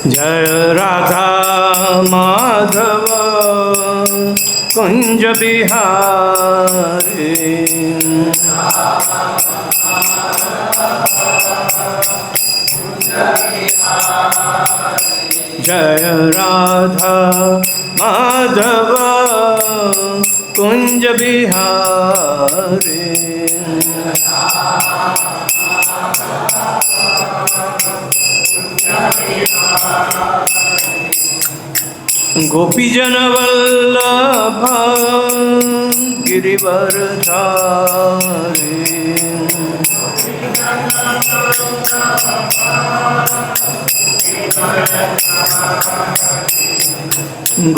जय राधा माधव कुंज बिहारी। जय राधा माधव कुंज बिहारी। गोपीजन वल्लभ गिरिवरधारी।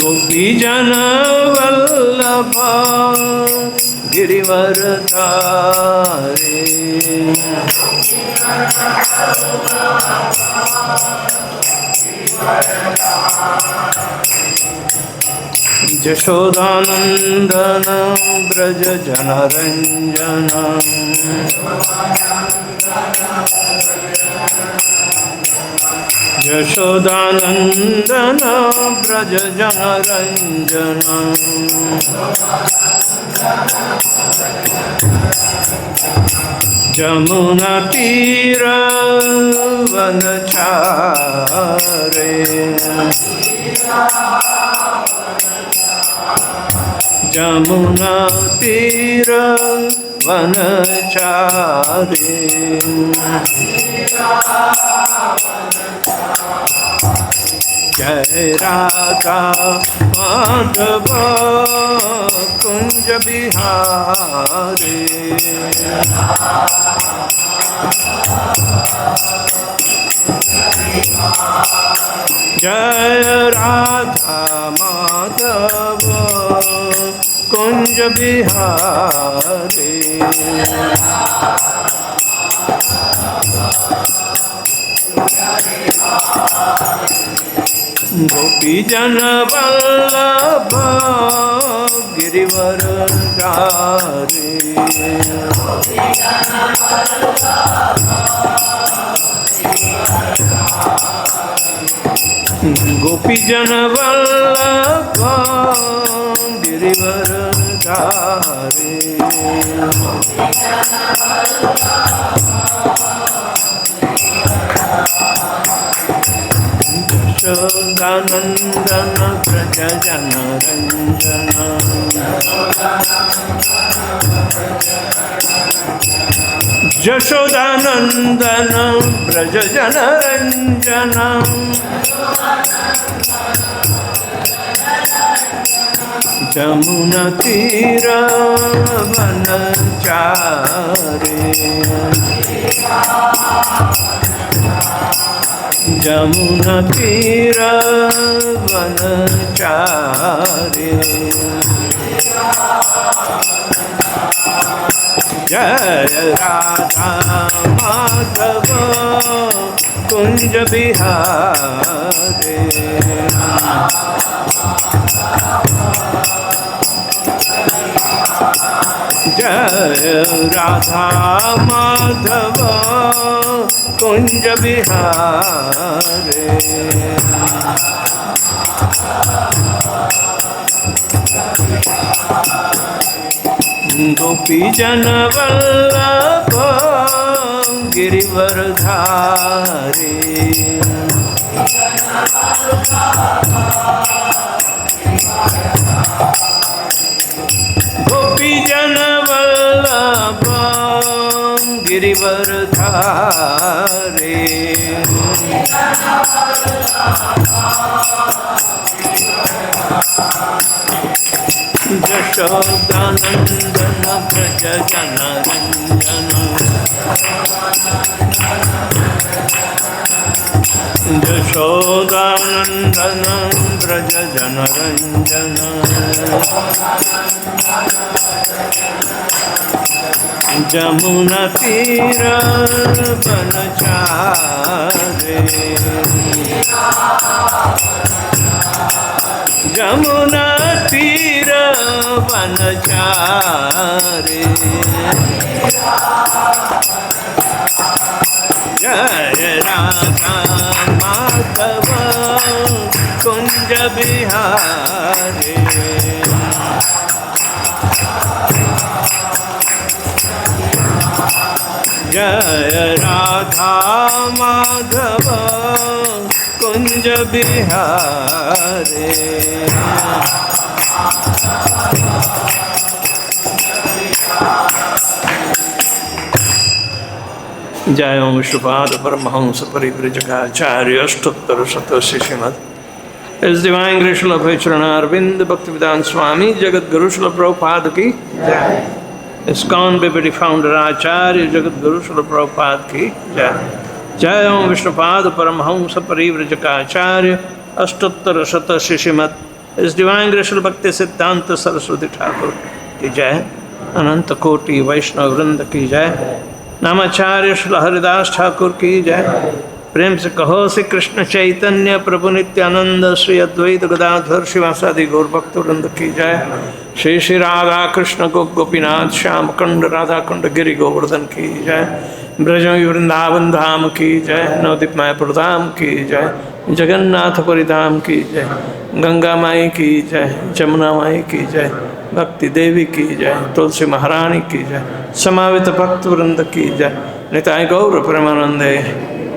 गोपीजन वल्लभ गिरिवरधारी। यशोदानंदन ब्रज जनरंजन। यशोदानंदन ब्रज जनरंजन। जमुना तीर वनचारे। जमुना तीर वनचारे। जय राधा माधव कुंज बिहारी। जय राधा माधव कुंज बिहारी। गोपीजन वल्लभ गिरिवरधारी। गोपीजन वल्लभ गिरिवरधारी। यशोदानंदन ब्रज जनरंजन। यशोदानंदन ब्रज जनरंजन। जमुना तीर वनचारे। जमुना तीर वनचारे। जय राधा माधव कुंज बिहारी। जय राधा माधव कुंज बिहारी। गोपीजन वल्लभ गिरिवरधारी। गोपीजन वल्लभ गिरिवरधारी। यशोदानंदन ब्रज जनरंजन। यशोदानंदन ब्रज जनरंजन। जमुना तीर वनचारे। जमुना तीर वनचारे। जय Radha Radha Madhava Kunja Bihari. Jaya Radha Madhava Kunja Bihari. Jayam Vishnu-pada-Paramahamsa Parivrajaka-acharya Ashtottara Śrī-mat. His Divine Grace Srila Bhai Arvind Bhaktivedanta Swami Jagat Guru Srila Prabhupada ki Jai. ISKCON Deputy Founder Acharya Jagat Guru Srila Prabhupada ki Jai. Jayam Vishnu-pada-Paramahamsa Parivrajaka-acharya Ashtottara Śrī-mat. His Divine Grace Srila Bhakti Siddhanta Saraswati Thakur ki Jai. Ananta Koti Vaishnava Vrinda ki Jai. नामाचार्य Shri Haridas Thakur की जय। प्रेम से कहो श्री कृष्ण चैतन्य प्रभु नित्यानंद श्री अद्वैत गदाधर शिवासादि गौर भक्त वृंद की जय। श्री श्री राधा कृष्ण को गोपीनाथ श्याम कंड राधा कंड गिरि गोवर्धन की जय। ब्रजमय वृंदावन धाम की जय। नवदीप मायापुर धाम की जय। जगन्नाथपुरी धाम की जय। गंगा माई की जय। जमुना माई की जय। भक्ति देवी की जय। तुलसी महारानी की जय। समावित भक्त वृंद की जय। निताय गौर प्रेमानंदे।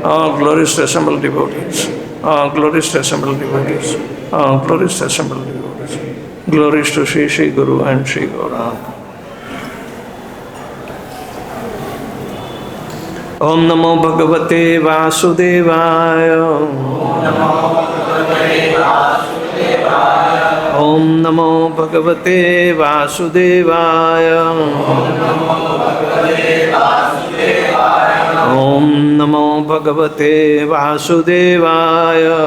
All glorious assembled devotees. All glorious assembled devotees. All glorious assembled devotees. Glories to Shri Shri Guru and Shri Gauranga. Om Namo Bhagavate Vasudevaya. Om Namo Bhagavate Vasudevaya. Om Namo Bhagavate Vasudevaya.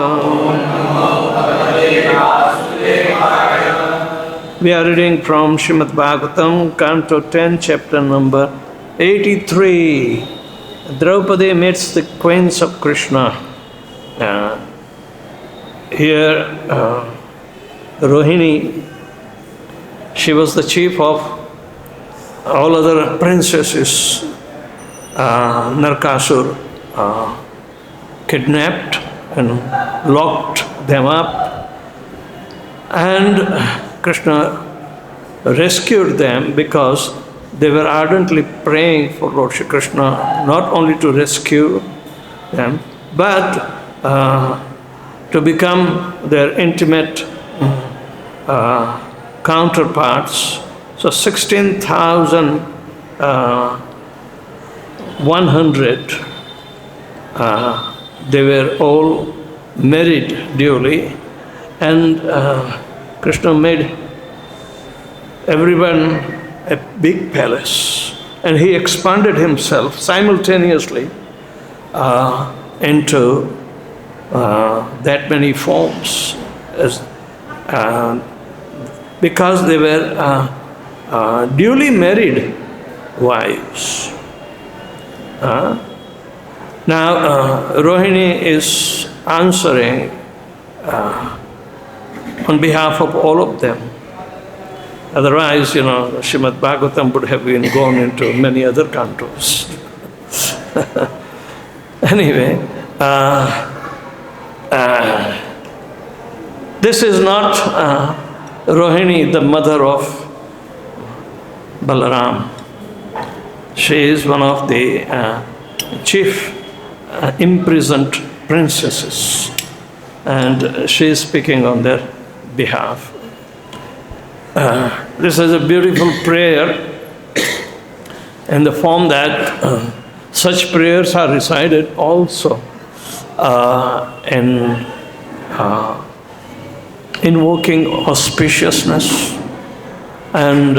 We are reading from śrīmat-pāda-rajaḥ, Canto 10, Chapter number 83. Draupadī meets the queens of Krishna. Here, Rohini, she was the chief of all other princesses. Narkasur kidnapped and locked them up, and Krishna rescued them because they were ardently praying for Lord Shri Krishna, not only to rescue them, but to become their intimate counterparts. So 16,100 they were all married duly, and Krishna made everyone a big palace, and he expanded himself simultaneously into that many forms, because they were duly married wives. Now Rohini is answering on behalf of all of them. Otherwise, Śrīmat-Bhagavatam would have been gone into many other cantos. Anyway, this is not Rohini, the mother of Balaram. She is one of the chief imprisoned princesses, and she is speaking on their behalf. This is a beautiful prayer in the form that such prayers are recited also in invoking auspiciousness and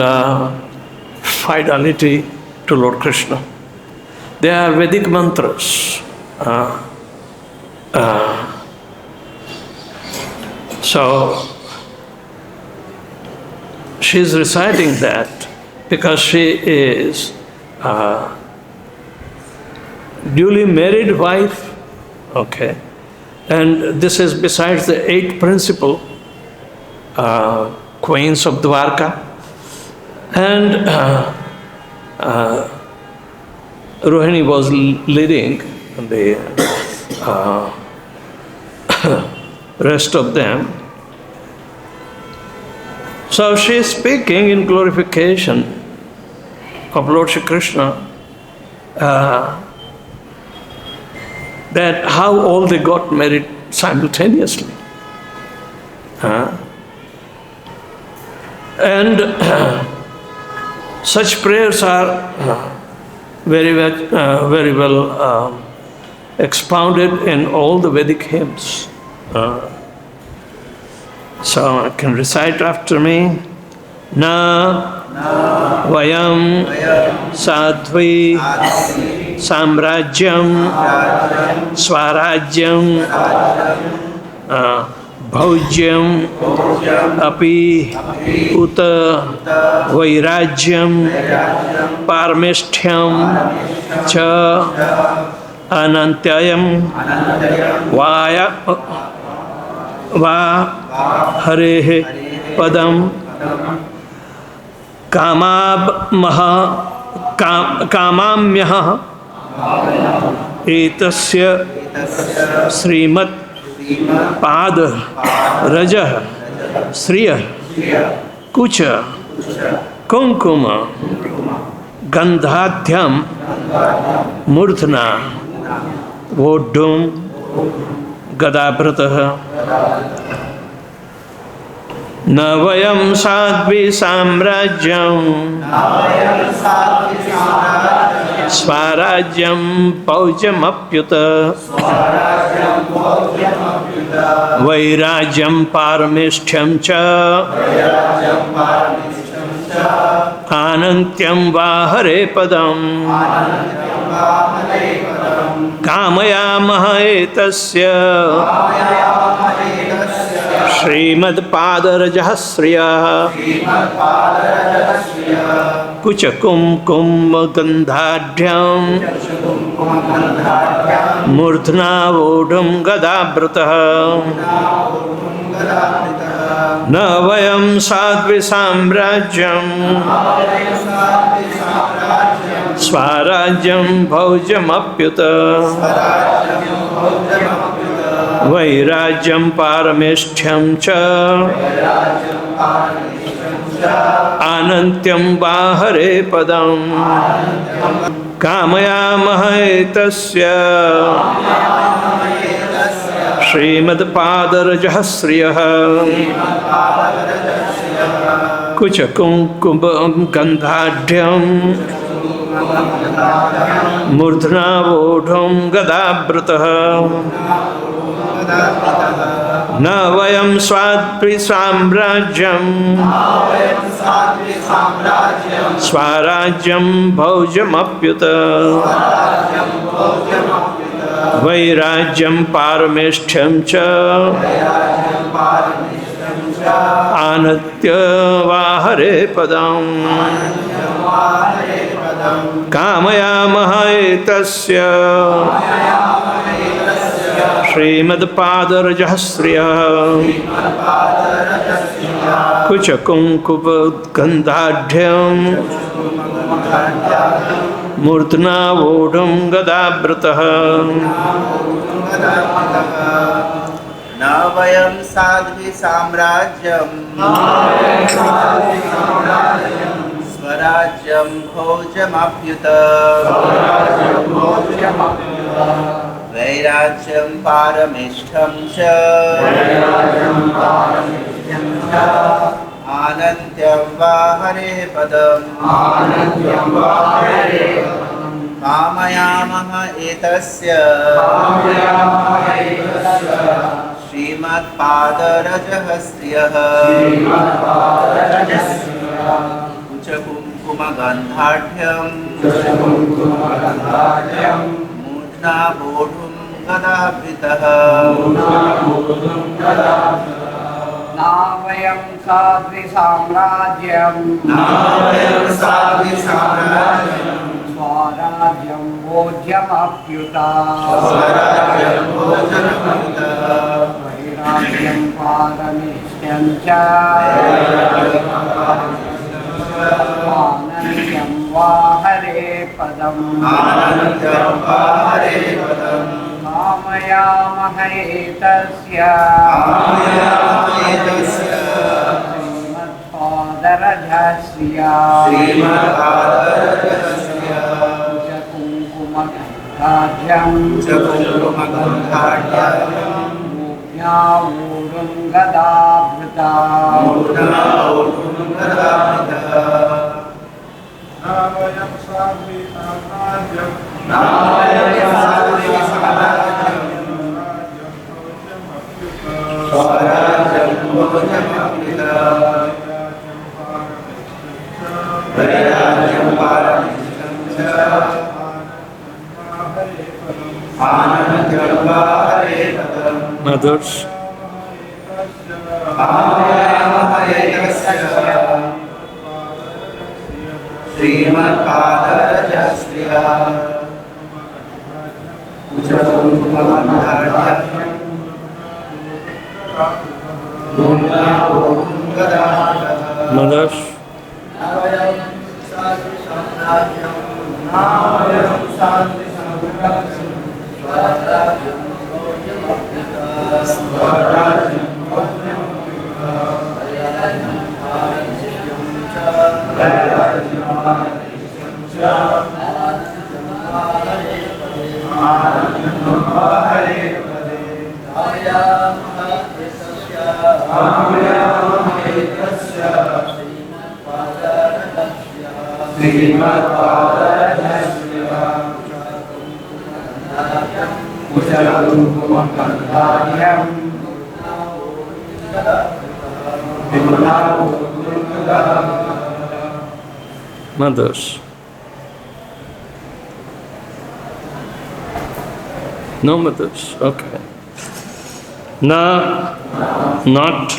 fidelity to Lord Kṛṣṇa. They are Vedic mantras. So she is reciting that because she is duly married wife, okay, and this is besides the 8 principal queens of Dwarka, and Rohini was leading the rest of them. So she is speaking in glorification of Lord Shri Krishna, that how all they got married simultaneously. And such prayers are very well expounded in all the Vedic hymns. So I can recite after me. Na vayaṁ sādhvi sāmrājyaṁ sva-rājyam bhaujyam api uta vairājyaṁ pārameṣṭhyaṁ ca ānantyaṁ hareḥ padam kāmayāmaha etasya śrīmat-pāda-rajaḥ śriyaḥ kuca-kuṅkuma-gandhāḍhyaṁ mūrdhnā voḍhuṁ gadā-bhṛtaḥ na vayaṁ sādhvi sāmrājyaṁ sva-rājyam bhaujyam vairājyaṁ pārameṣṭhyaṁ ca ānantyaṁ hareḥ padam kāmayāmaha etasya śrīmat-pāda-rajaḥ śriyaḥ kuca-kuṅkuma-gandhāḍhyaṁ mūrdhnā voḍhuṁ gadā-bhṛtaḥ na vayaṁ sādhvi sāmrājyaṁ sva-rājyam bhaujyam vairājyaṁ pārameṣṭhyaṁ ca ānantyaṁ hareḥ padam kāmayāmaha etasya śrīmat-pāda-rajaḥ śriyaḥ kuca-kuṅkuma-gandhāḍhyaṁ mūrdhnā voḍhuṁ gadā-bhṛtaḥ na vayaṁ sādhvi sāmrājyaṁ sva-rājyam bhaujyam vairājyaṁ pārameṣṭhyaṁ ca ānantyaṁ hareḥ padam kāmayāmaha etasya śrīmat-pāda-rajaḥ śriyaḥ kuca-kuṅkuma-gandhāḍhyaṁ mūrdhnā voḍhuṁ gadā-bhṛtaḥ na vayaṁ sādhvi sāmrājyaṁ sva-rājyam bhaujyam vairājyaṁ pārameṣṭhyaṁ ca ānantyaṁ hareḥ padam kāmayāmaha etasya śrīmat-pāda-rajaḥ kuca-kuṅkuma-gandhāḍhyaṁ mūrdhnā voḍhuṁ gadā-bhṛtaḥ na vayaṁ sādhvi sāmrājyaṁ sva-rājyam voḍhuṁ vairājyaṁ pārameṣṭhyaṁ ca ānantyaṁ hareḥ padam kāmayāmaha etasya śrīmat-pāda-rajaḥ kuca-kuṅkuma-gandhāḍhyaṁ mūrdhnā vairājyaṁ ānantyaṁ va hareḥ. Mothers. kāmayāmaha etasya śrīmat-pāda-rajaḥ kuca-kuṅkuma-gandhāḍhyaṁ mūrdhnā gadā-bhṛtaḥ. Mothers. śrīmat-pāda-rajaḥ kuca-kuṅkuma-gandhāḍhyaṁ Mothers. No mothers. Okay. Na, not,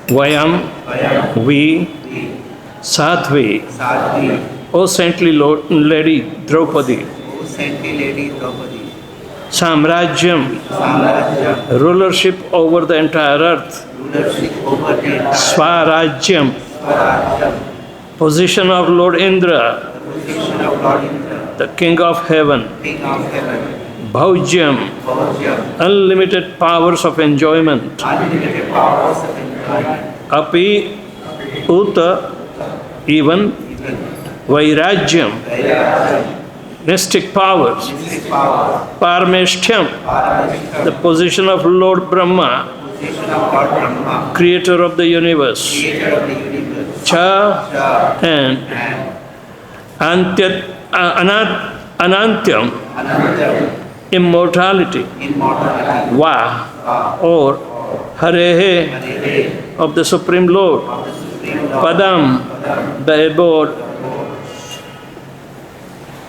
vayam, we, sādhvi. O saintly Lord, Lady Draupadī, O saintly Lady Draupadī, sāmrājyaṁ, sāmrājyaṁ, rulership over the entire earth, rulership over the entire sva-rājyam, sva-rājyam, position of Lord Indra, the position of Lord Indra, the King of Heaven, King of Heaven, bhaujyam, bhaujyam, unlimited powers of enjoyment, unlimited powers of enjoyment, api, uta, even, vairājyaṁ, vairājyaṁ, mystic powers, mystic power, pārameṣṭhyaṁ, pārameṣṭhyaṁ, the position of Lord Brahmā, position of Lord Brahmā, creator of the universe, creator of the universe, cha and ānantyaṁ, ānantyaṁ, immortality, immortality, va or hareḥ hareḥ, of the Supreme Lord, of the Supreme Lord, padam, the abode,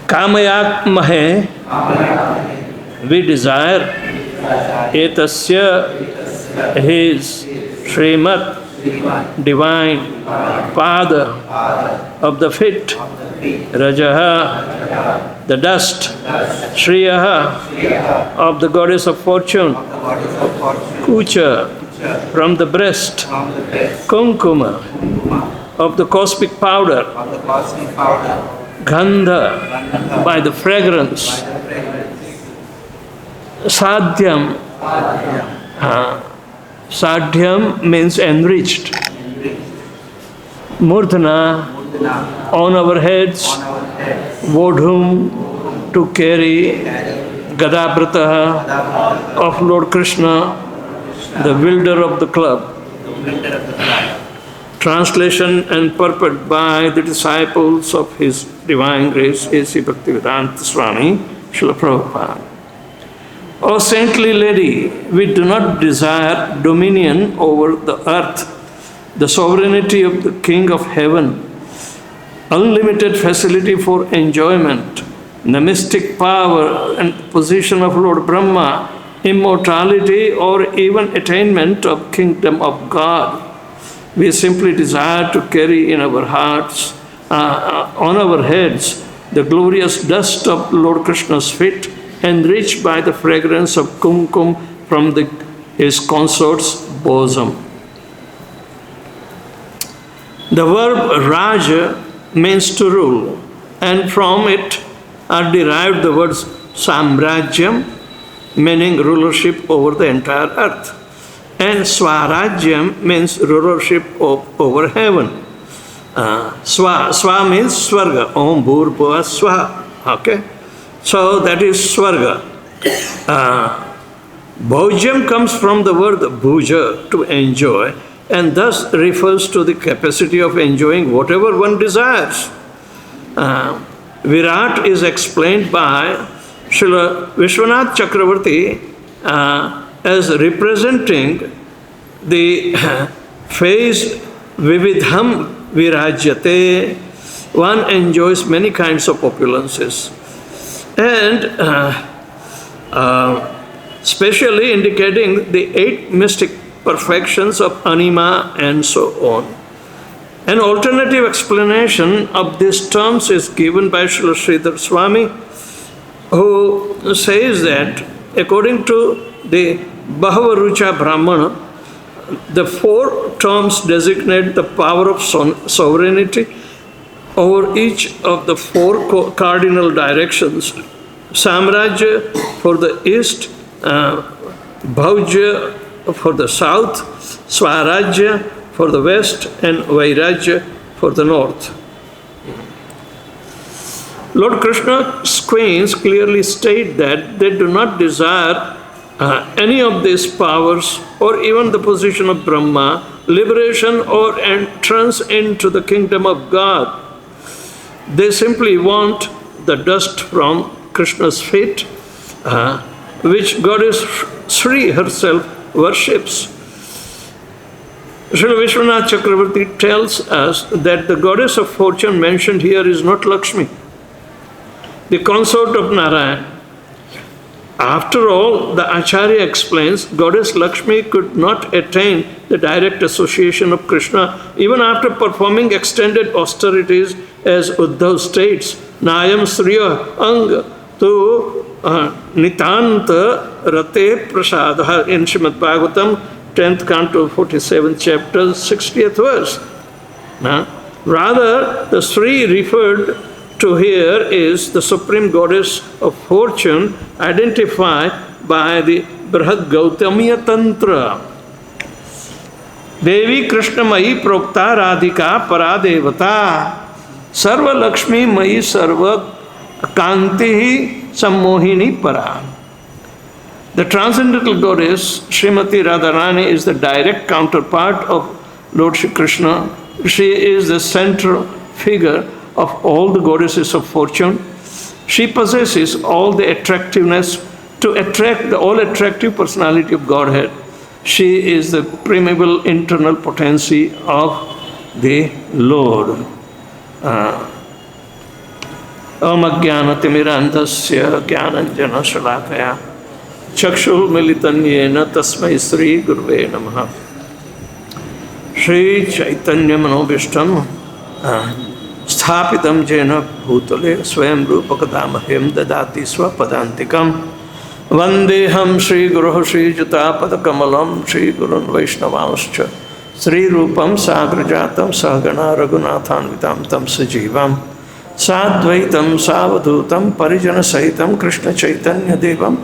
kāmayāmaha, kāmayāmaha, we desire, etasya, his śrīmat, divine pada of the feet, rajaḥ, the dust, śriyaḥ of the goddess of fortune, kuca from the breast, kuṅkuma of the cosmic powder, gandha by the fragrance, sādhyam, sādhyam means enriched, mūrdhnā on our heads, voḍhuṁ to carry, gadā-bhṛtaḥ of Lord Kṛṣṇa, the wielder of the club. Translation and purport by the disciples of His Divine Grace, A.C. Bhaktivedanta Swami, Srila Prabhupada. O saintly lady, we do not desire dominion over the earth, the sovereignty of the King of Heaven, unlimited facility for enjoyment, the mystic power and position of Lord Brahmā, immortality or even attainment of kingdom of God. We simply desire to carry in our hearts, on our heads, the glorious dust of Lord Kṛṣṇa's feet, enriched by the fragrance of kumkum from his consort's bosom. The verb raja means to rule, and from it are derived the words sāmrājyaṁ, meaning rulership over the entire earth. And sva-rājyam means rulership over heaven. Sva means swarga. Om bhūr-bhuva swaha. Okay? So that is swarga. Bhaujyam comes from the word bhuja, to enjoy, and thus refers to the capacity of enjoying whatever one desires. Virat is explained by Srila Vishwanath Chakravarti as representing the phase vividham virajyate. One enjoys many kinds of opulences. And specially indicating the 8 mystic perfections of anima and so on. An alternative explanation of these terms is given by Srila Sridhar Swami, who says that according to the Bahavarucha Brahmana, the 4 terms designate the power of sovereignty over each of the 4 cardinal directions. Sāmrājya for the east, bhaujya for the south, sva-rājyam for the west, and vairājyaṁ for the north. Lord Kṛṣṇa's queens clearly state that they do not desire any of these powers or even the position of Brahma, liberation or entrance into the kingdom of God. They simply want the dust from Krishna's feet, which Goddess Sri herself worships. Srila Vishwanath Chakravarti tells us that the goddess of fortune mentioned here is not Lakshmi, the consort of Narayana. After all, the Acharya explains, Goddess Lakshmi could not attain the direct association of Krishna even after performing extended austerities, as Uddhav states, Nayam śriyaḥ tu nitanta rate prasadaha in śrīmat-pāda-rajaḥ, 10th canto, 47th chapter, 60th verse. Rather, the Sri referred to here is the supreme goddess of fortune, identified by the Brihad Gautamiya Tantra. Devi Krishna Mayi Prokta Radhika Paradevata Sarva Lakshmi Mayi Sarva Kanti Sammohini Para. The transcendental goddess Srimati Radharani is the direct counterpart of Lord Shri Krishna. She is the central figure of all the goddesses of fortune. She possesses all the attractiveness to attract the all-attractive personality of Godhead. She is the primeval internal potency of the Lord. Om ajnana-timirandhasya jnananjana shalakaya chakshur militanyena tasmai Sri Gurve Namaha. Shri Chaitanya Manobhishtam Sthapitam jena bhutale swayam rupa gadā-bhṛtaḥ dadati sva-padantikam Vandeham Shri Guru Shri Juta-pada Kamalam Shri Gurun Vaishnavanscha Sri Rupam Sagrajatam Sahagana Raghunathanvitam Tam Sajivam Sadvaitam Savadhutam Parijana Sahitam Krishna Chaitanya Devam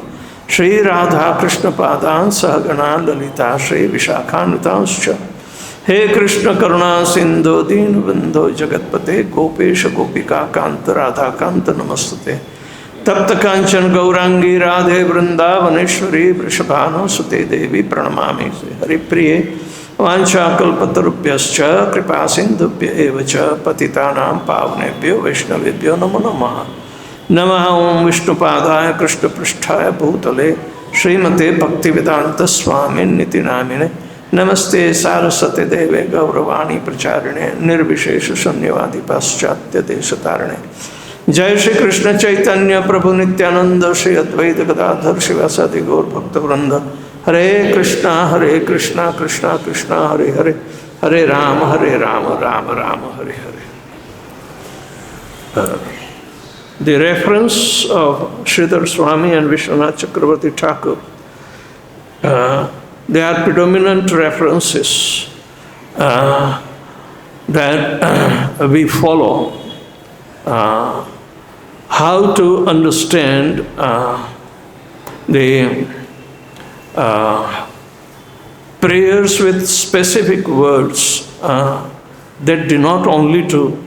Shri Radha Krishna Padan Sahagana Lalita Shri Vishakhanvitanscha He Krishna Karuna Sindhu Deen Bandho Jagatpate Gopesha Gopika Kanta Radha Kanta Namastate Tapta Kanchan Gaurangi Radhe Vrindavaneshwari Vrishabhano Sute Devi Pranamami Hari Priya Vancha Kalpatarubhyascha Kripa Sindhubhya Evacha Patitanam Pavnebhyo Vaishnavebhyo Namo Namaha Namaha Om Vishnu-padaya Krishna Pristhaya Bhutale Srimate Bhaktivedanta Swami Niti Namine Namaste Saraswati Deve Gauravani Pracharine Nirvishesha Sanyavadi Paschatya Deshatarane Jai Shri Krishna Chaitanya Prabhu Nityananda Shri Advaita Gadadhar Shivasadi Gaur Bhakta Vrinda Hare Krishna Krishna Krishna Hare Hare Hare Rama Rama Rama Hare Hare. The reference of Sridhar Swami and Vishwanath Chakravarti Thakur, they are predominant references that we follow how to understand the prayers with specific words that denote only to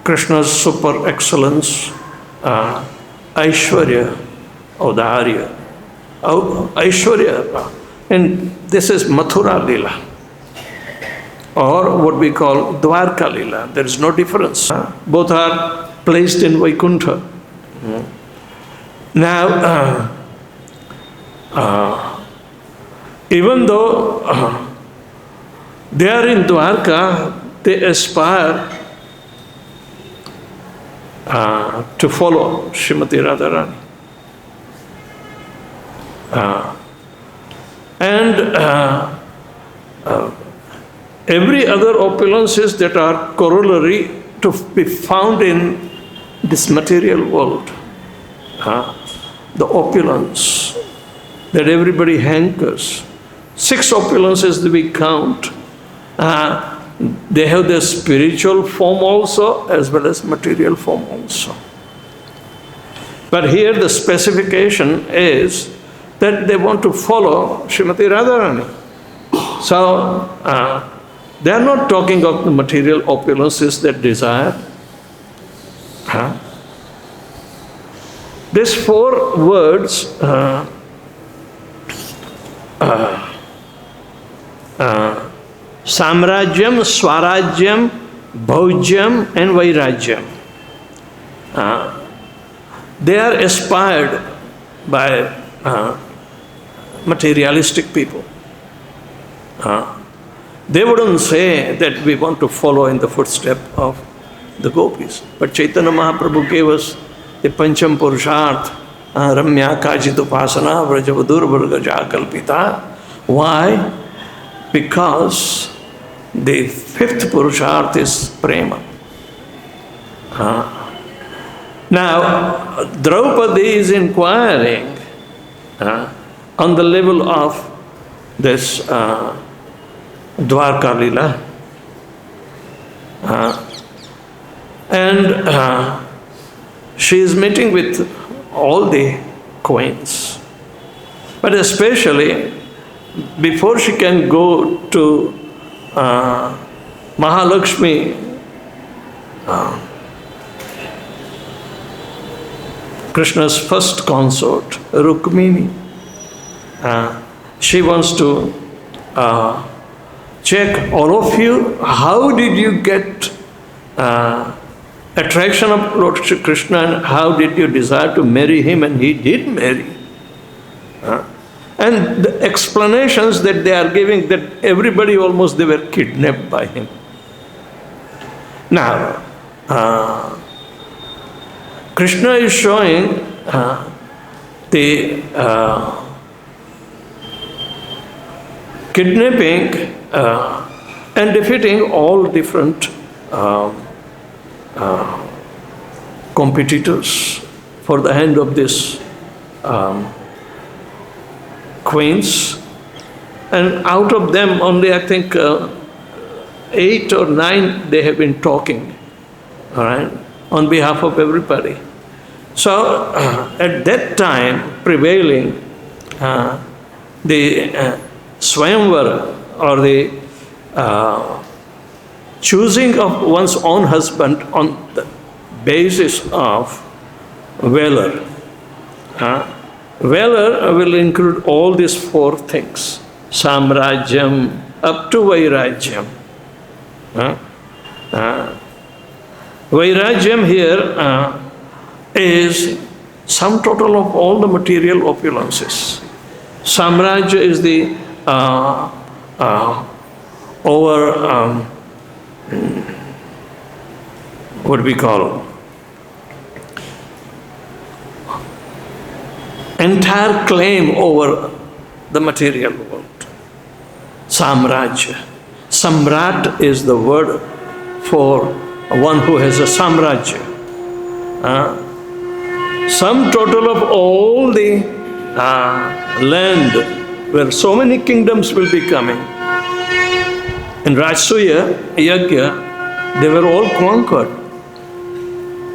Krishna's super excellence, Aishwarya, Audarya. Aishwarya, and this is Mathura Lila, or what we call Dwarka Lila. There is no difference. Both are placed in Vaikuntha. Now, even though they are in Dwarka, they aspire to follow Srimati Radharani. Every other opulences that are corollary to be found in this material world, the opulence that everybody hankers, 6 opulences that we count, they have their spiritual form also as well as material form also. But here the specification is that they want to follow Srimati Radharani. So they are not talking of the material opulences that desire. These 4 words, sāmrājyaṁ, svārājyaṁ, bhaujyam and vairājyaṁ, they are aspired by materialistic people. They wouldn't say that we want to follow in the footsteps of the gopis. But Chaitanya Mahaprabhu gave us the Pancham Purusharth, Ramya Kajit Upasana, Vrajavadur Vargaja Kalpita. Why? Because the 5th Purusharth is Prema. Now, Draupadī is inquiring on the level of this Dwarka Lila, and she is meeting with all the queens, but especially before she can go to Mahalakshmi, Krishna's first consort, Rukmini, she wants to check all of you, how did you get attraction of Lord Kṛṣṇa and how did you desire to marry him, and he did marry. And the explanations that they are giving, that everybody almost they were kidnapped by him. Now, Krishna is showing the kidnapping and defeating all different competitors for the hand of this queens, and out of them only I think 8 or 9 they have been talking, all right, on behalf of everybody. So at that time prevailing the swayamvara, or the choosing of one's own husband on the basis of valor. Valor will include all these 4 things, sāmrājyaṁ up to vairājyaṁ. Vairājyaṁ here is sum total of all the material opulences. Sāmrājya is the what we call entire claim over the material world. Sāmrājya. Samrat is the word for one who has a sāmrājya. Sum total of all the land where so many kingdoms will be coming. In Rajasuya, Yajna, they were all conquered.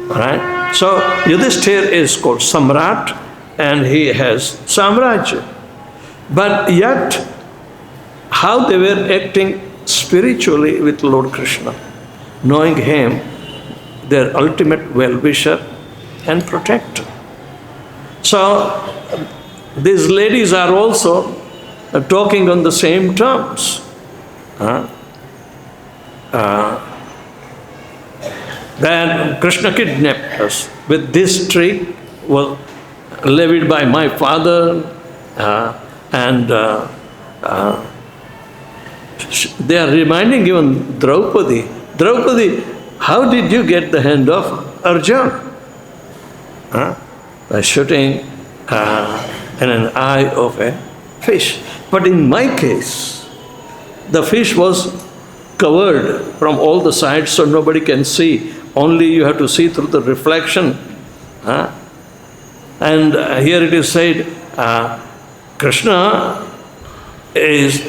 Right? So Yudhishthira is called Samrat and he has Sāmrājyaṁ. But yet, how they were acting spiritually with Lord Kṛṣṇa, knowing him, their ultimate well-wisher and protector. So these ladies are also talking on the same terms. That Kṛṣṇa kidnapped us with this trick was levied by my father, and they are reminding even Draupadī. Draupadī, how did you get the hand of Arjuna? By shooting in an eye of a fish. But in my case, the fish was covered from all the sides so nobody can see. Only you have to see through the reflection. And here it is said, Kṛṣṇa is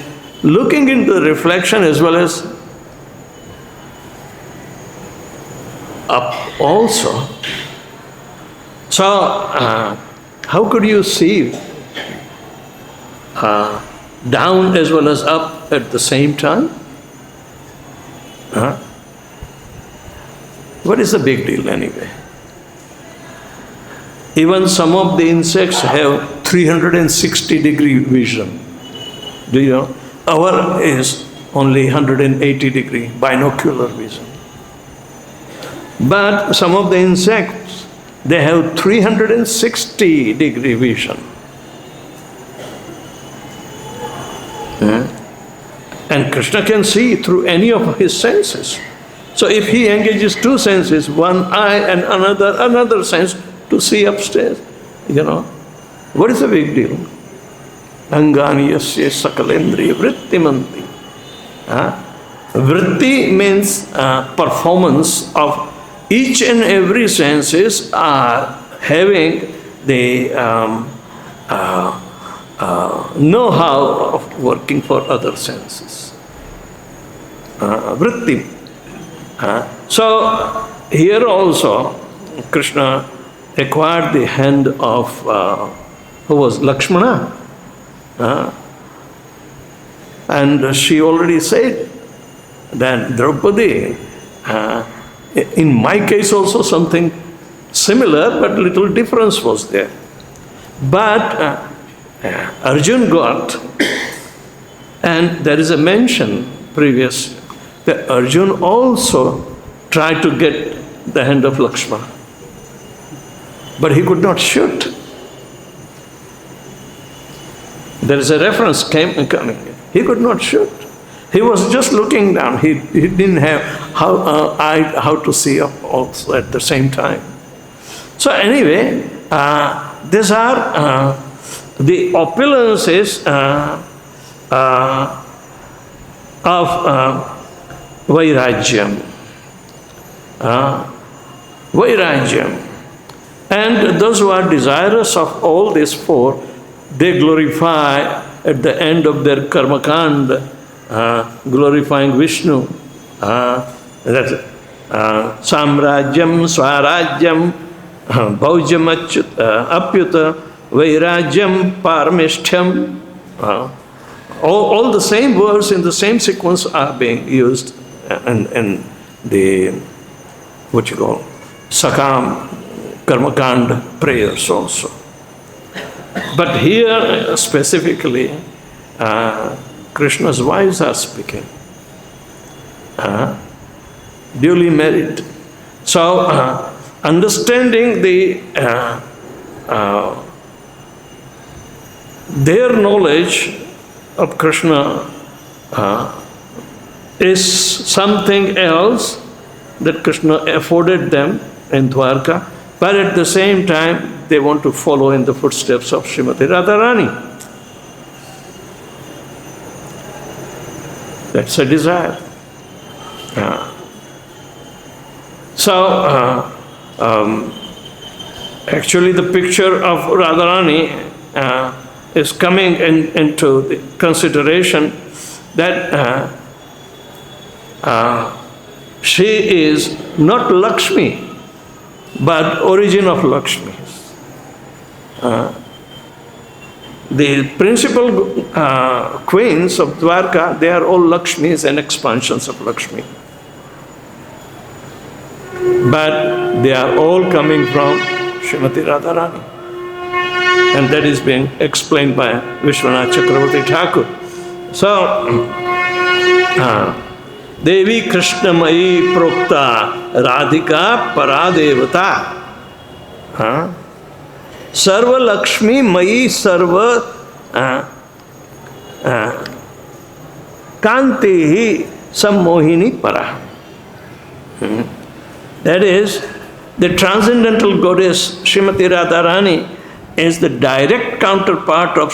looking into the reflection as well as up also. So, how could you see down as well as up at the same time? What is the big deal anyway? Even some of the insects have 360-degree vision. Do you know? Our is only 180-degree binocular vision. But some of the insects, they have 360-degree vision. And Kṛṣṇa can see through any of his senses. So if he engages two senses, one eye and another sense, to see upstairs, you know, what is the big deal? Angani yasya sakalendriya vrittimanti. Vritti means performance of each and every senses are having the know-how of working for other senses. Vritti. So here also Kṛṣṇa acquired the hand of who was Lakshmana. And she already said that Draupadī, in my case also something similar but little difference was there. But Arjun got, and there is a mention previous that Arjun also tried to get the hand of Lakshmana, but he could not shoot. There is a reference coming. He could not shoot. He was just looking down. He didn't have how to see up also at the same time. So anyway, these are the opulences of vairājyaṁ. Vairājyaṁ. And those who are desirous of all these four, they glorify at the end of their karmakanda, glorifying Vishnu. That's sāmrājyaṁ, svārājyaṁ, bhaujyam apyuta, vairājyaṁ, pārameṣṭhyaṁ. All the same words in the same sequence are being used in the, what you call, sakam, karmakanda prayers also. But here specifically, Krishna's wives are speaking. Duly married. So, understanding their knowledge of Kṛṣṇa is something else that Kṛṣṇa afforded them in Dwarka, but at the same time they want to follow in the footsteps of Srimati Radharani. That's a desire. Actually the picture of Radharani is coming into the consideration that she is not Lakshmi. but origin of Lakshmi. The principal queens of Dwarka, they are all Lakshmis and expansions of Lakshmi. But they are all coming from Srimati Radharani. And that is being explained by Vishwanath Chakravarti Thakur. So, Devi Krishna Mayi Prokta Radhika Paradevata. Sarva Lakshmi Mayi Sarva Kantehi Sammohini Para. That is, the transcendental goddess Srimati Radharani is the direct counterpart of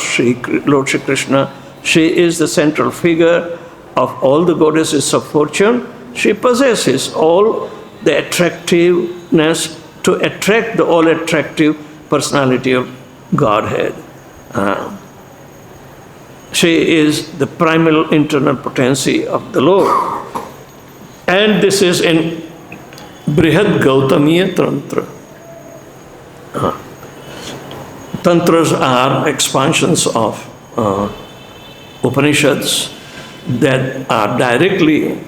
Lord Shri Krishna. She is the central figure of all the goddesses of fortune. She possesses all the attractiveness to attract the all-attractive personality of Godhead. She is the primal internal potency of the Lord. And this is in Brihad Gautamiya Tantra. Tantras are expansions of Upanishads that are directly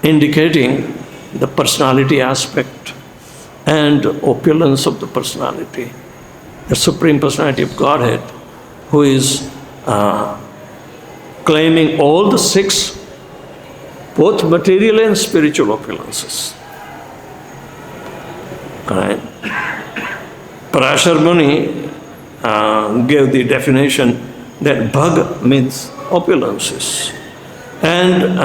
indicating the personality aspect and opulence of the personality, the Supreme Personality of Godhead, who is claiming all the 6, both material and spiritual opulences. Right? Parashar Muni gave the definition that bhag means opulences. And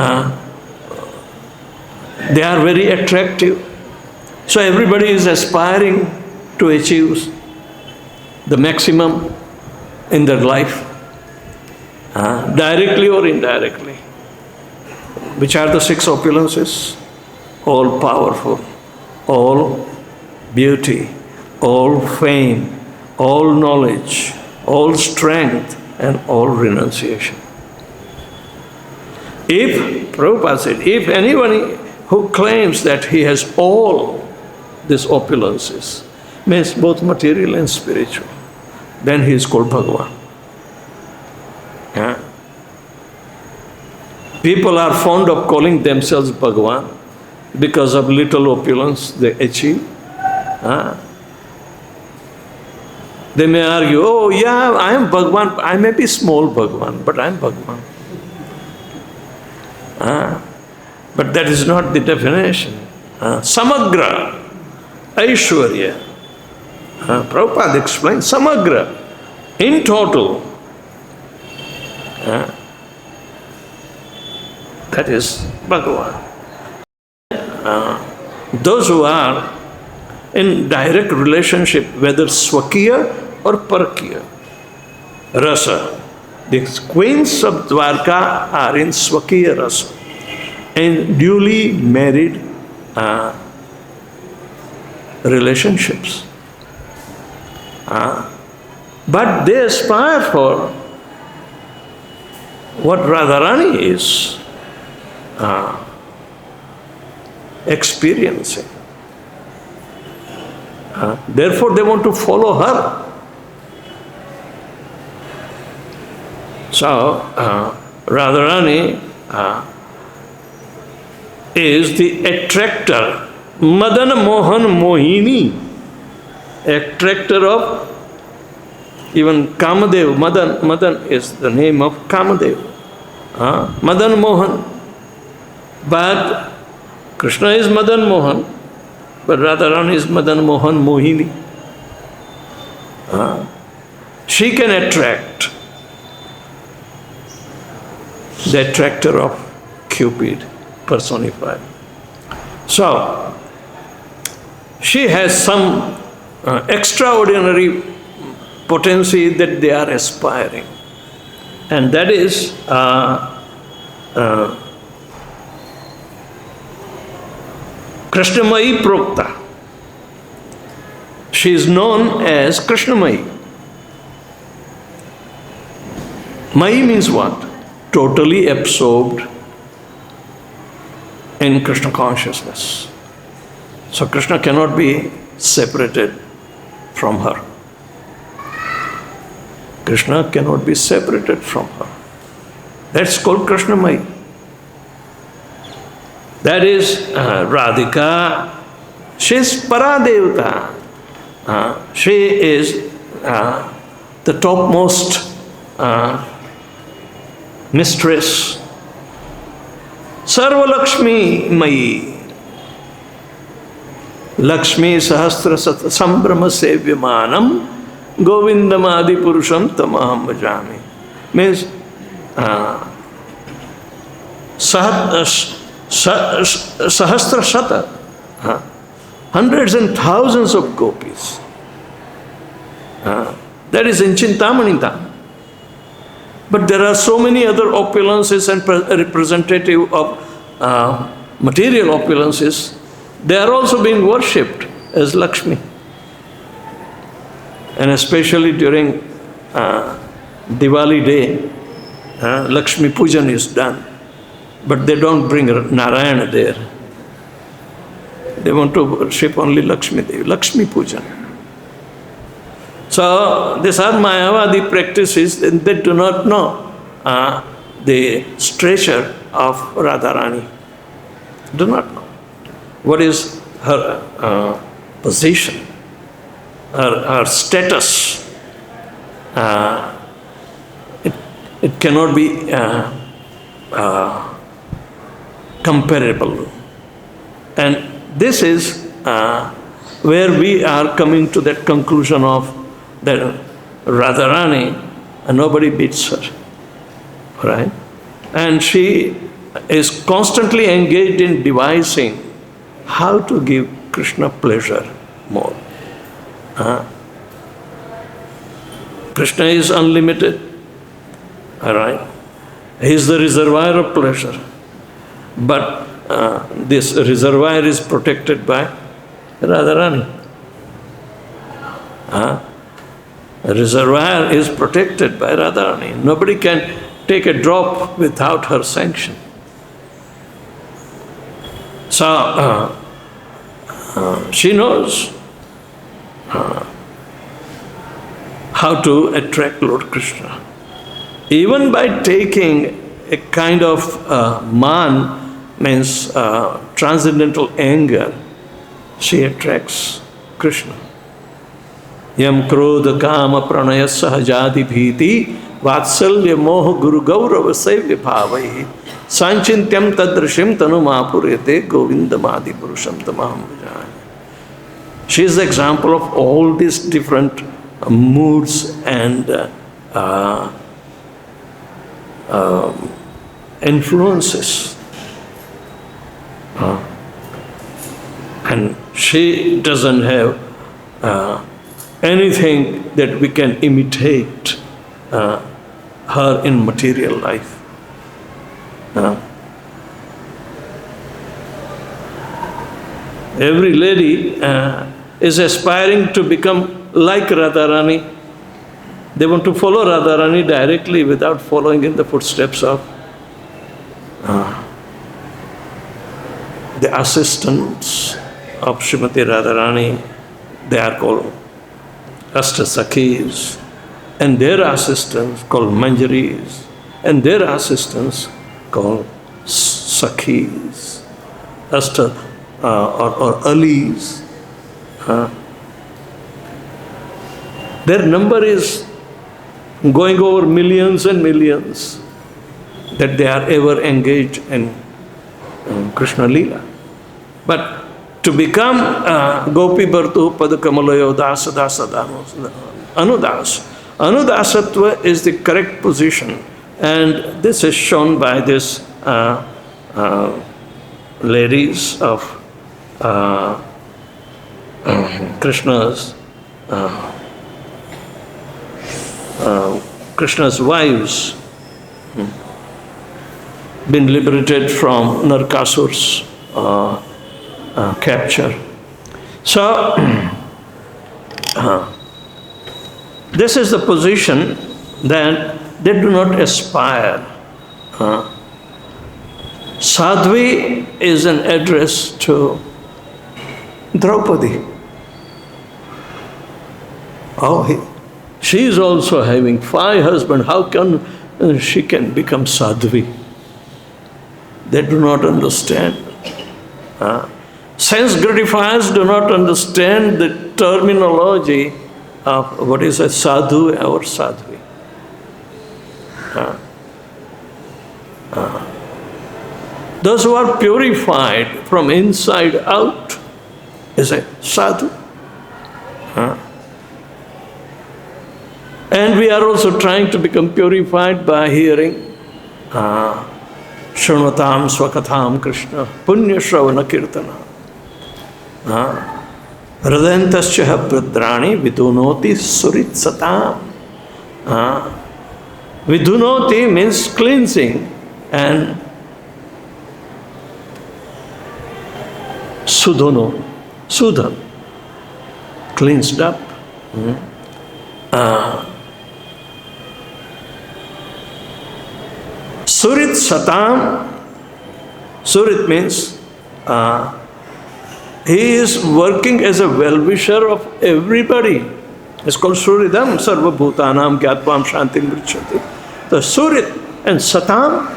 they are very attractive. So everybody is aspiring to achieve the maximum in their life, directly or indirectly. Which are the 6 opulences? All powerful, all beauty, all fame, all knowledge, all strength, and all renunciation. If, Prabhupada said, if anyone who claims that he has all these opulences, means both material and spiritual, then he is called Bhagavan. Yeah? People are fond of calling themselves Bhagavan because of little opulence they achieve. They may argue, oh yeah, I am Bhagavan, I may be small Bhagavan, but I am Bhagavan. But that is not the definition. Samagra, Aishwarya. Prabhupada explained, Samagra, in total. That is Bhagavan. Those who are in direct relationship, whether Swakiya or Parakiya, Rasa. The queens of Dwarka are in Swakiya Rasa, in newly married relationships. But they aspire for what Radharani is experiencing. Therefore, they want to follow her. So, Radharani is the attractor, Madan Mohan Mohini, attractor of even Kamadev. Madan is the name of Kamadev. Madan Mohan. But Krishna is Madan Mohan, but Radharani is Madan Mohan Mohini. She can attract, the attractor of Cupid personified. So, she has some extraordinary potency that they are aspiring. And that is Krishnamayi Prokta. She is known as Krishnamayi. Mayi means what? Totally absorbed in Krishna consciousness. So Krishna cannot be separated from her. Krishna cannot be separated from her. That's called Krishnamai. That is Radhika. She is Paradevata. She is the topmost mistress. Sarva Lakshmi Mai. Lakshmi Sahasra Sambrahma Sevyamanam Govindam Adi Purusham Tamaham Bhajami. Means Sahasra Shata, hundreds and thousands of gopis. That is in Chintamanita. But there are so many other opulences and representative of material opulences. They are also being worshipped as Lakshmi. And especially during Diwali day, Lakshmi Pujan is done. But they don't bring Narayana there. They want to worship only Lakshmi Devi, Lakshmi Pujan. So these are Mayavadi practices, and they do not know the stature of Radharani. Do not know. What is her position, her status? It cannot be comparable. And this is where we are coming to that conclusion of that Radharani, nobody beats her, right? And she is constantly engaged in devising how to give Krishna pleasure more. Krishna is unlimited, all right? He is the reservoir of pleasure. But this reservoir is protected by Radharani. The reservoir is protected by Radharani. Nobody can take a drop without her sanction. So she knows how to attract Lord Kṛṣṇa. Even by taking a kind of man, means transcendental anger, she attracts Krishna. Yam krodha kama pranaya sahajadi bhiti vatsalya moha guru gaurava sevya bhavai sanchintyaṁ tadrashim tanu mapurete govindamadi purusham tamaham bhajami. She is the example of all these different moods and influences. And she doesn't have anything that we can imitate her in material life. Every lady is aspiring to become like Radharani. They want to follow Radharani directly without following in the footsteps of the assistants of Srimati Radharani. They are called Ashtasakhis, and their assistants called Manjaris, and their assistants called Sakhis, or Alis. Their number is going over millions and millions, that they are ever engaged in Krishna Leela. But to become Gopi Bhartu Padakamalayo Dasa Dasa Anudas. Anudasatva is the correct position, and this is shown by this ladies of Krishna's wives, been liberated from Narkasur's capture. So, this is the position that they do not aspire. Sādhvi is an address to Draupadī. She is also having 5 husbands. How can she can become sādhvi? They do not understand. Sense gratifiers do not understand the terminology of what is a sadhu or sādhvi. Those who are purified from inside out is a sadhu. And we are also trying to become purified by hearing śrīmat-pāda-rajaḥ svakatham Kṛṣṇa punya śravana kirtana. Hridayantasya pradrani vidunoti surit-satam. Vidunoti means cleansing, and sudhan, cleansed up. Surit-satam, Surit means he is working as a well-wisher of everybody. It's called Suridam sarva-bhūtānām gyātvam shantim gṛccati. The Surit and Satam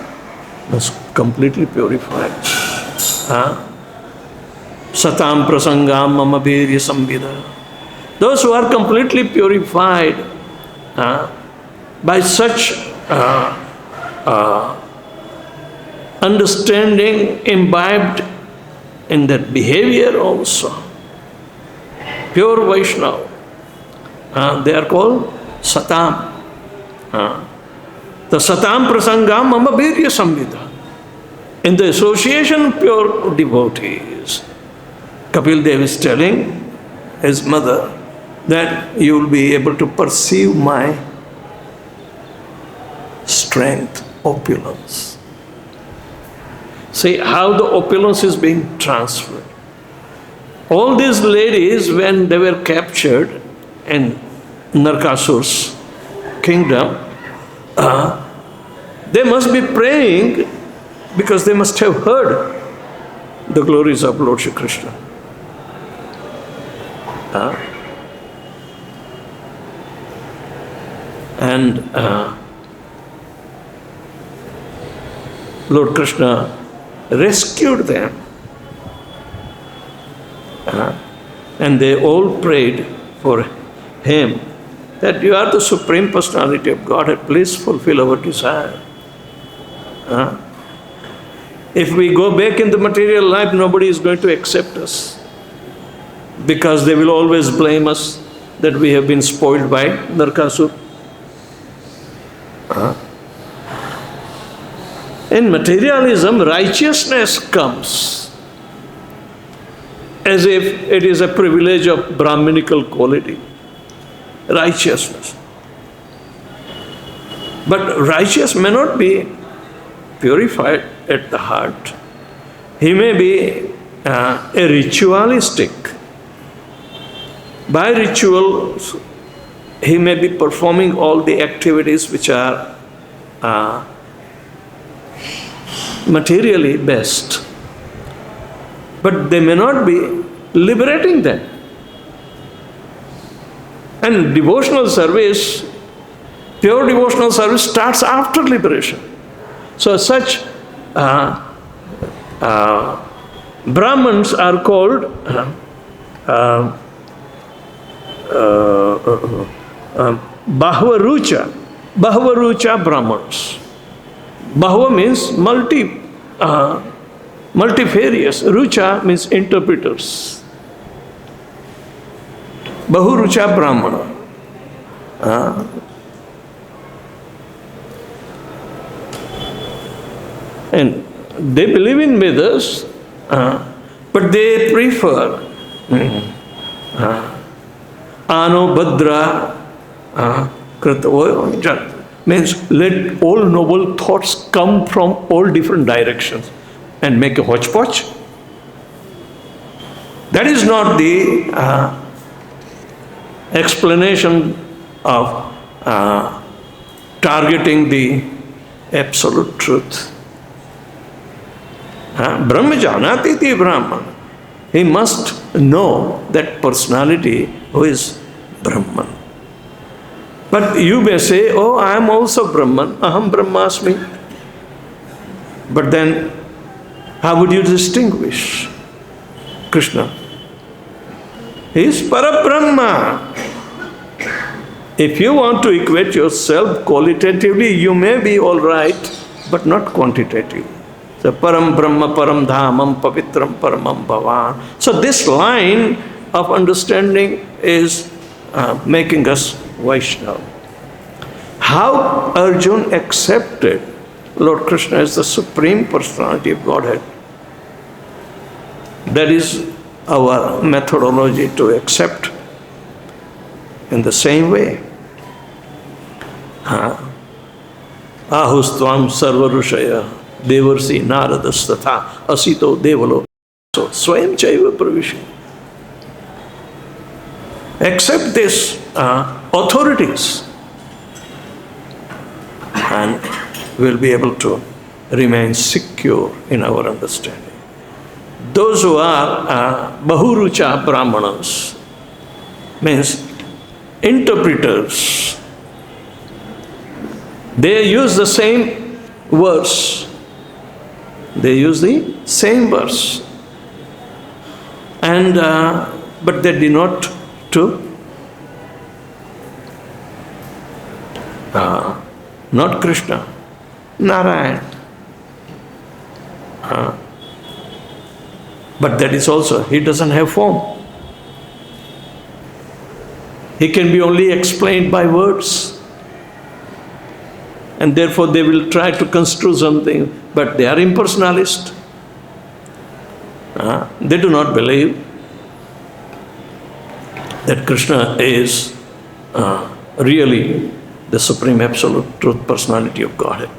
was completely purified. Satam prasangam mama virya samvida. Those who are completely purified by such understanding imbibed in their behavior also, pure Vaishnava, they are called Satam. The Satam prasangam mama virya samvida. In the association of pure devotees, Kapil Dev is telling his mother that you will be able to perceive my strength, opulence. See how the opulence is being transferred. All these ladies, when they were captured in Narkasur's kingdom, they must be praying because they must have heard the glories of Lord Shri Kṛṣṇa. And Lord Kṛṣṇa rescued them. And they all prayed for him that you are the Supreme Personality of Godhead, please fulfill our desire. If we go back in the material life, nobody is going to accept us, because they will always blame us that we have been spoiled by Narkasur. In materialism, righteousness comes as if it is a privilege of Brahminical quality. Righteousness. But righteous may not be purified at the heart. He may be a ritualistic. By rituals, he may be performing all the activities which are materially best, but they may not be liberating them. And devotional service, pure devotional service starts after liberation. So such Brahmins are called Bhavarucha Brahmins. Bhava means multifarious. Rucha means interpreters. Bahurucha Brahmana. And they believe in Vedas, but they prefer Ano Bhadra Krita, means let all noble thoughts come from all different directions and make a hodgepodge. That is not the explanation of targeting the absolute truth. Brahma janati ti Brahman. He must know that personality who is Brahman. But you may say, oh, I am also Brahman, aham brahmasmi. But then, how would you distinguish Krishna? He is Parabrahma. If you want to equate yourself qualitatively, you may be all right, but not quantitatively. So, Param Brahma Param Dhamam Pavitram Paramam Bhavan. So this line of understanding is making us Vaishnava. How Arjuna accepted Lord Kṛṣṇa as the Supreme Personality of Godhead. That is our methodology to accept in the same way. Ahustvam sarvarushaya devarsi naradasthatha asito devalo so swayam chaiva pravisha. Accept these authorities and we'll be able to remain secure in our understanding. Those who are bahurucha brahmanas, means interpreters, they use the same verse. They use the same verse. And but they denote to not Krishna, Narayan. But that is also, he doesn't have form. He can be only explained by words. And therefore they will try to construe something, but they are impersonalist. They do not believe that Krishna is really the Supreme Absolute Truth Personality of Godhead.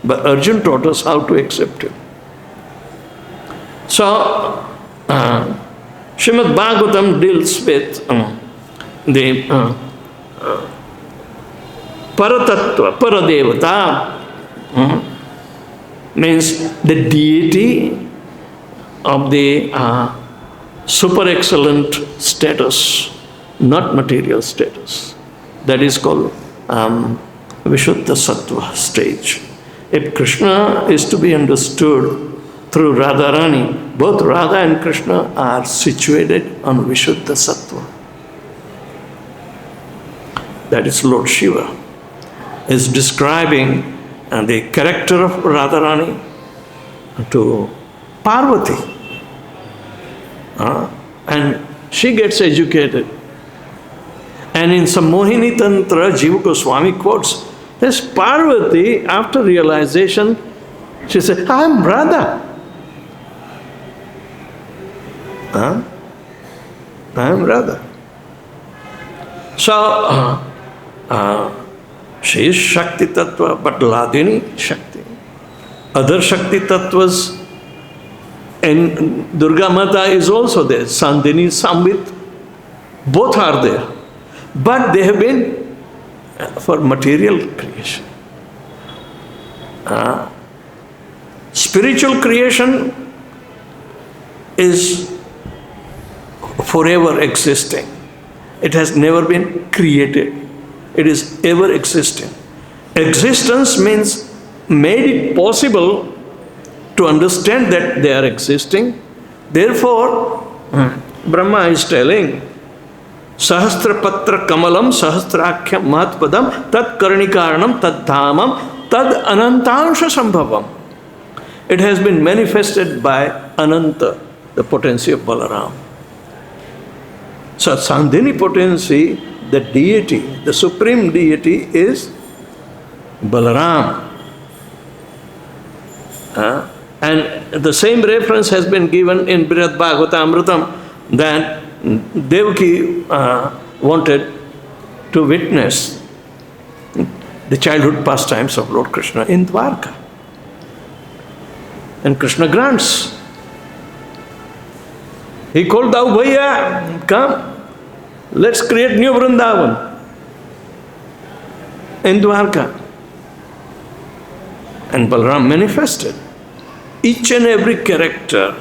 But Arjuna taught us how to accept Him. So, Śrīmat-Bhagavatam deals with the Paratattva, Paradevata, means the deity of the super excellent status, not material status. That is called Vishuddha Sattva stage. If Krishna is to be understood through Radharani, both Radha and Krishna are situated on Vishuddha Sattva. That is Lord Shiva is describing the character of Radharani to Parvati. And she gets educated. And in some Mohini Tantra, Jiva Swami quotes, this Parvati, after realization, she said, I am Radha. I am Radha. So, she is Shakti Tattva, but Ladini Shakti. Other Shakti Tattvas, and Durga Mata is also there. Sandini, Samvit, both are there. But they have been for material creation. Spiritual creation is forever existing. It has never been created. It is ever existing. Existence means made it possible to understand that they are existing. Therefore, Brahma is telling, Sahasrapatra Kamalam Sahasrakhyam Mahat Padam Tad Karnikaranam Tad Dhamam Tad Anantansha Sambhavam. It has been manifested by Ananta, the potency of Balaram. So Sandhini potency, the deity, the supreme deity is Balaram. And the same reference has been given in Brihad Bhagavatamritam that Devaki wanted to witness the childhood pastimes of Lord Kṛṣṇa in Dwarka. And Krishna grants. He called thou Bhaya, come, let's create new Vrindavan in Dwarka. And Balaram manifested. Each and every character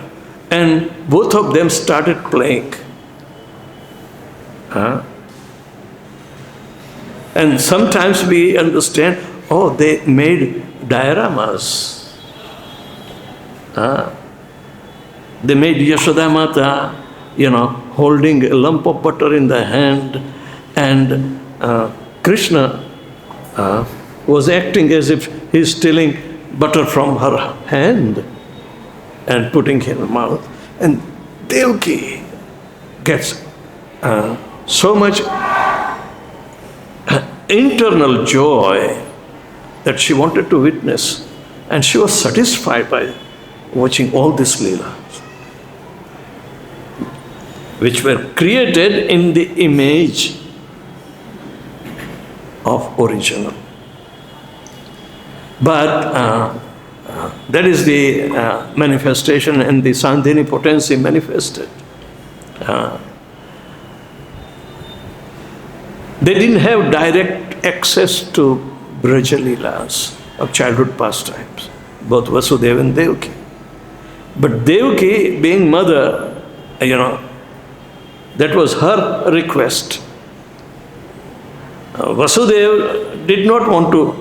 And both of them started playing. And sometimes we understand, oh, they made dioramas. They made Yashoda Mata, holding a lump of butter in the hand, and Krishna was acting as if he's stealing butter from her hand and putting it in her mouth. And Devaki gets so much internal joy that she wanted to witness, and she was satisfied by watching all these leelas, which were created in the image of original. But that is the manifestation, and the Sandhini potency manifested. They didn't have direct access to Braja Leelas of childhood pastimes, both Vasudeva and Devaki. But Devaki, being mother, that was her request. Vasudeva did not want to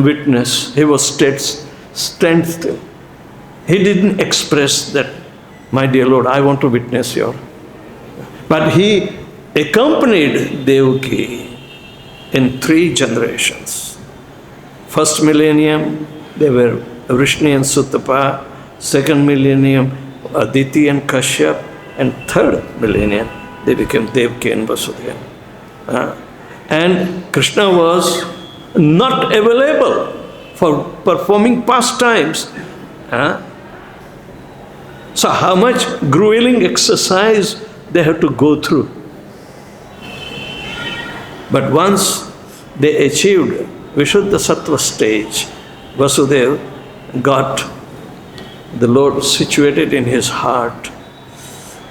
witness. He was stand still. He didn't express that, my dear Lord, I want to witness your. But he accompanied Devaki in 3 generations. First millennium, they were Vrishni and Suttapa. Second millennium, Aditi and Kashyap. And third millennium, they became Devaki and Vasudeva. And Krishna was not available for performing pastimes. So how much grueling exercise they had to go through. But once they achieved Vishuddha Sattva stage, Vasudeva got the Lord situated in his heart,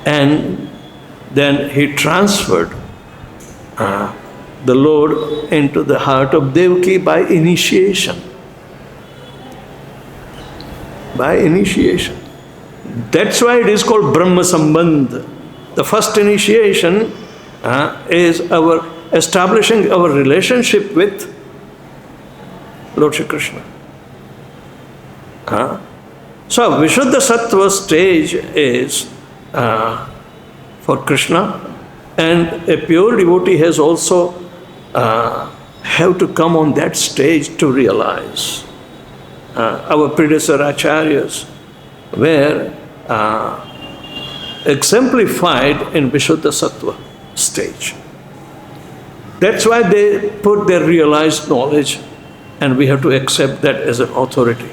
and then he transferred the Lord into the heart of Devaki by initiation. By initiation. That's why it is called Brahma Sambandha. The first initiation is our establishing our relationship with Lord Shri Krishna. So Vishuddha Sattva stage is for Krishna, and a pure devotee has also have to come on that stage to realize. Our predecessor acharyas were exemplified in Vishuddha Sattva stage. That's why they put their realized knowledge, and we have to accept that as an authority.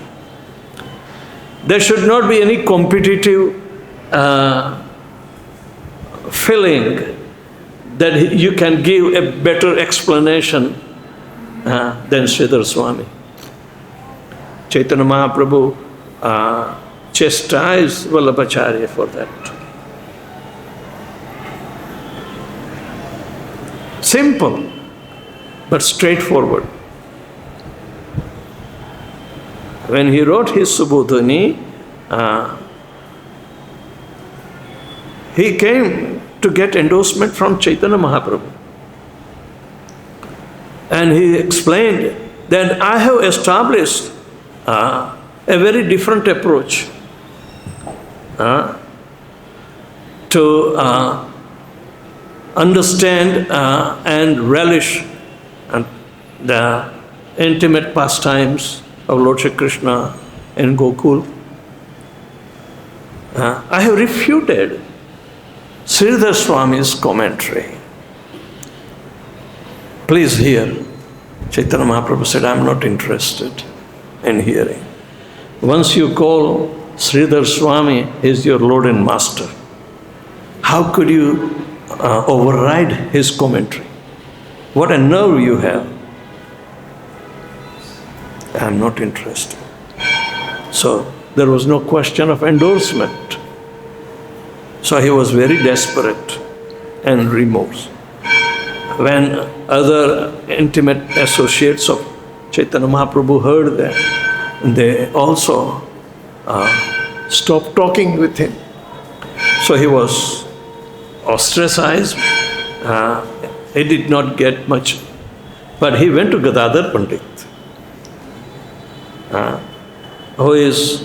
There should not be any competitive feeling that you can give a better explanation than Sridhar Swami. Chaitanya Mahaprabhu chastised Vallabhacharya for that. Simple, but straightforward. When he wrote his Subodhini, he came to get endorsement from Chaitanya Mahaprabhu. And he explained that I have established a very different approach to understand and relish the intimate pastimes of Lord Shri Kṛṣṇa in Gokul. I have refuted Sridhar Swami's commentary. Please hear. Chaitanya Mahaprabhu said, I am not interested in hearing. Once you call Sridhar Swami is your Lord and Master, how could you override his commentary? What a nerve you have. I am not interested. So there was no question of endorsement. So he was very desperate and remorse. When other intimate associates of Chaitanya Mahaprabhu heard that, they also stopped talking with him. So he was ostracized. He did not get much. But he went to Gadadhar Pandit, who is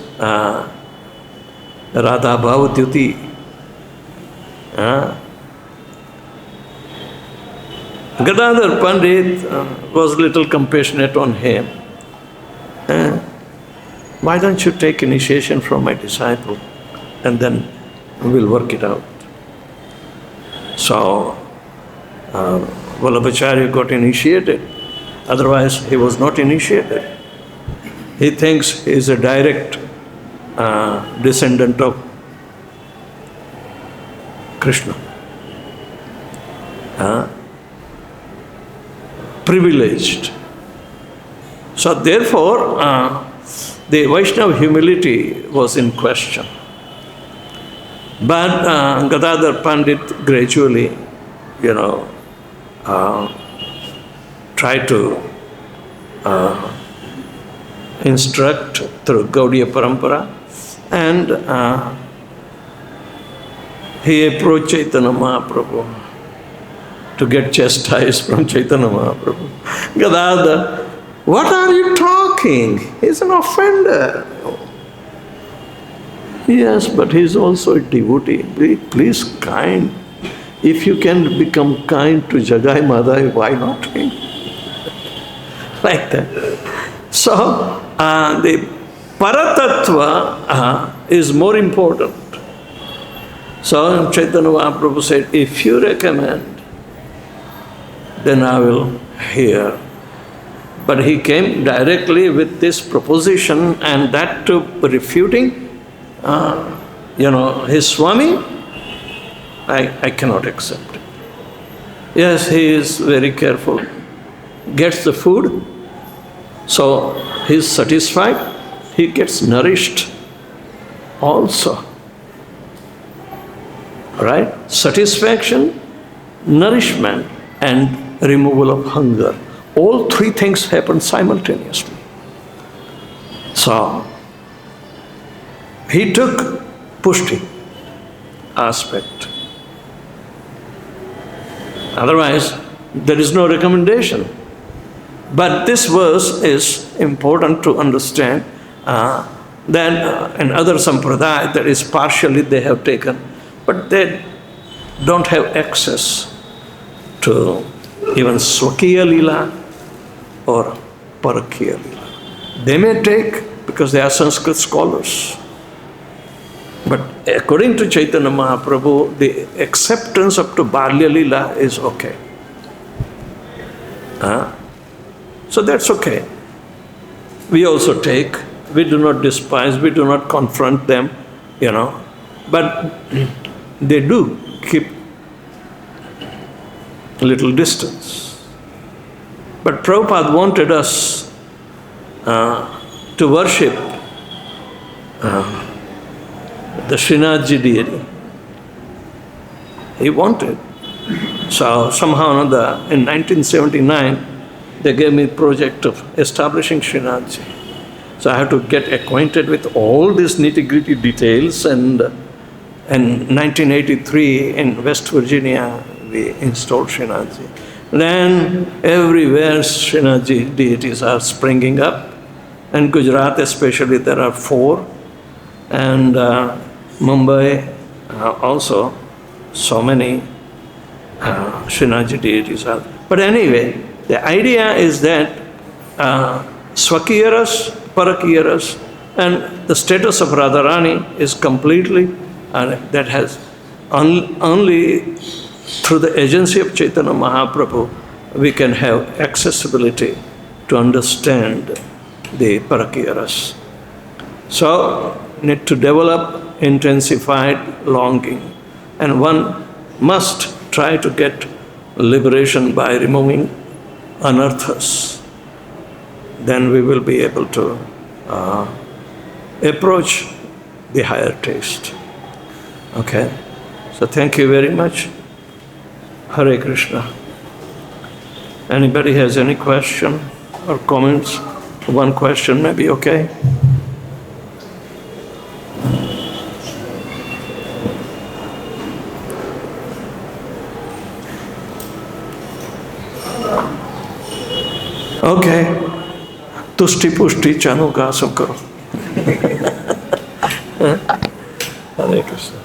Radha Bhavatyuti. Gadadhar Pandit was little compassionate on him. Why don't you take initiation from my disciple and then we'll work it out. So Vallabhacharya got initiated. Otherwise he was not initiated. He thinks he is a direct descendant of Kṛṣṇa. Privileged. So therefore, the Vaishnava humility was in question. But Gadadhar Pandit gradually, tried to instruct through Gaudiya Parampara, and he approached Chaitanya Mahaprabhu to get chastised from Chaitanya Mahaprabhu. Gadadhar, what are you talking? He's an offender. Yes, but he's also a devotee. Please kind. If you can become kind to Jagai Madhai, why not him? Like that. So, the Paratattva is more important. So Chaitanya Mahaprabhu said, if you recommend, then I will hear. But he came directly with this proposition, and that to refuting, his Swami, I cannot accept it. Yes, he is very careful. Gets the food, so he is satisfied. He gets nourished also. Right? Satisfaction, nourishment, and removal of hunger. All three things happen simultaneously. So, he took pushti aspect. Otherwise, there is no recommendation. But this verse is important to understand that in other sampradaya, that is partially they have taken, but they don't have access to even swakiya lila or parakiya lila. They may take because they are Sanskrit scholars. But according to Chaitanya Mahaprabhu, the acceptance up to Balya Lila is okay. So that's okay. We also take, we do not despise, we do not confront them, but they do keep a little distance. But Prabhupada wanted us to worship the Srinathji deity. He wanted. So somehow or another, in 1979, they gave me a project of establishing Srinathji. So I had to get acquainted with all these nitty-gritty details, and in 1983 in West Virginia, we installed Srinathji. Then everywhere Srinathji deities are springing up. In Gujarat especially there are 4, and Mumbai also so many Srinathji deities are. But anyway, the idea is that Swakiyaras, Parakiyaras, and the status of Radharani is completely, that has only through the agency of Chaitanya Mahaprabhu we can have accessibility to understand the Parakiyaras. So, need to develop intensified longing, and one must try to get liberation by removing anarthas. Then we will be able to approach the higher taste. Okay? So thank you very much. Hare Krishna. Anybody has any question or comments? One question may be okay. Okay, तुष्टि पुष्टि चानु का सब करो। हरे कृष्ण।